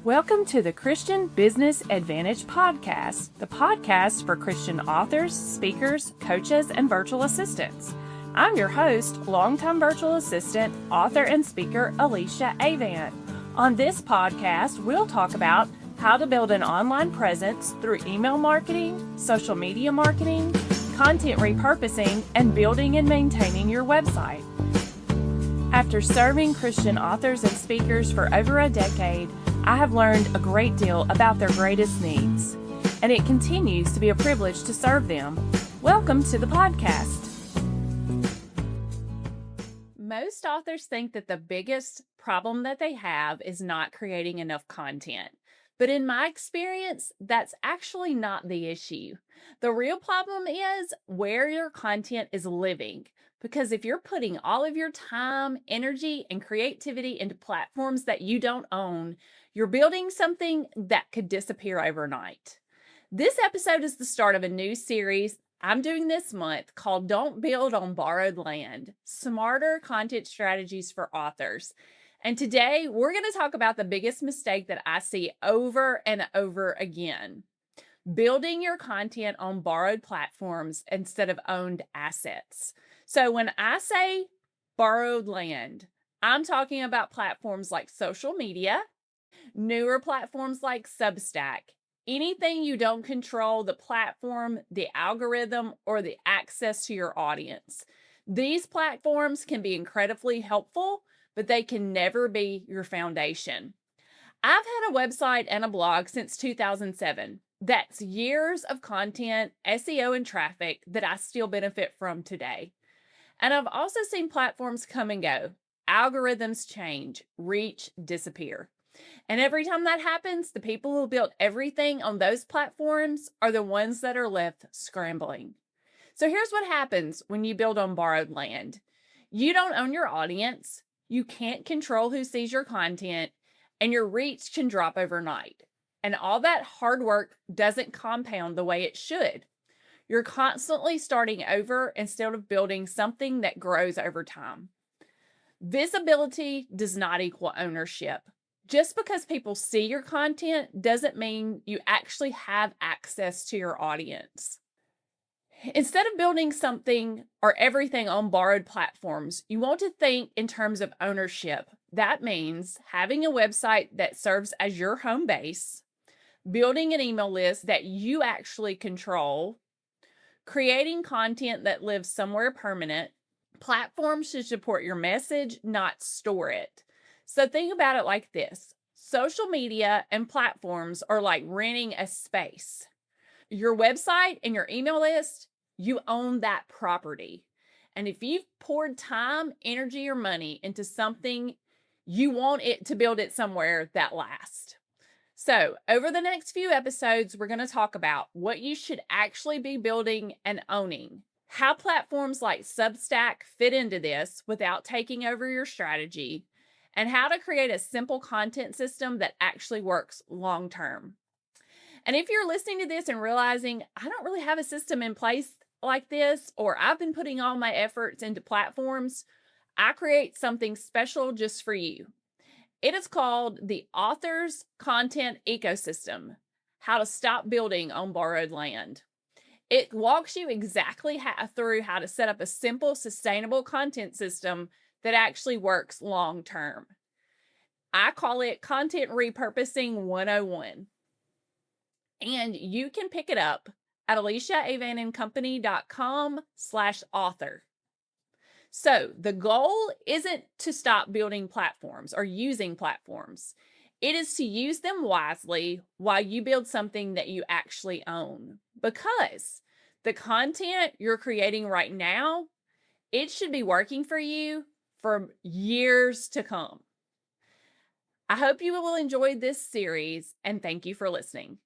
Welcome to the Christian Business Advantage Podcast, the podcast for Christian authors, speakers, coaches, and virtual assistants. I'm your host, longtime virtual assistant, author, and speaker, Alicia Avant. On this podcast, we'll talk about how to build an online presence through email marketing, social media marketing, content repurposing, and building and maintaining your website. After serving Christian authors and speakers for over a decade, I have learned a great deal about their greatest needs, and it continues to be a privilege to serve them. Welcome to the podcast. Most authors think that the biggest problem that they have is not creating enough content. But in my experience, that's actually not the issue. The real problem is where your content is living. Because if you're putting all of your time, energy, and creativity into platforms that you don't own, you're building something that could disappear overnight. This episode is the start of a new series I'm doing this month called Don't Build on Borrowed Land, Smarter Content Strategies for Authors. And today we're going to talk about the biggest mistake that I see over and over again. Building your content on borrowed platforms instead of owned assets. So when I say borrowed land, I'm talking about platforms like social media, newer platforms like Substack, anything you don't control the platform, the algorithm, or the access to your audience. These platforms can be incredibly helpful, but they can never be your foundation. I've had a website and a blog since 2007. That's years of content, SEO, and traffic that I still benefit from today. And I've also seen platforms come and go. Algorithms change, reach, disappear. And every time that happens, the people who built everything on those platforms are the ones that are left scrambling. So here's what happens when you build on borrowed land. You don't own your audience, you can't control who sees your content, and your reach can drop overnight. And all that hard work doesn't compound the way it should. You're constantly starting over instead of building something that grows over time. Visibility does not equal ownership. Just because people see your content doesn't mean you actually have access to your audience. Instead of building something or everything on borrowed platforms, you want to think in terms of ownership. That means having a website that serves as your home base, building an email list that you actually control, creating content that lives somewhere permanent. Platforms should support your message, not store it. So think about it like this. Social media and platforms are like renting a space. Your website and your email list, you own that property. And if you've poured time, energy, or money into something, you want it to build it somewhere that lasts. So over the next few episodes, we're going to talk about what you should actually be building and owning, how platforms like Substack fit into this without taking over your strategy, and how to create a simple content system that actually works long term. And if you're listening to this and realizing, I don't really have a system in place like this, or I've been putting all my efforts into platforms, I create something special just for you. It is called the Authors Content Ecosystem, How to Stop Building on Borrowed Land. It walks you exactly through how to set up a simple, sustainable content system that actually works long term. I call it Content Repurposing 101. And you can pick it up at aliciaavantandcompany.com/author. So the goal isn't to stop building platforms or using platforms. It is to use them wisely while you build something that you actually own. Because the content you're creating right now, it should be working for you for years to come. I hope you will enjoy this series, and thank you for listening.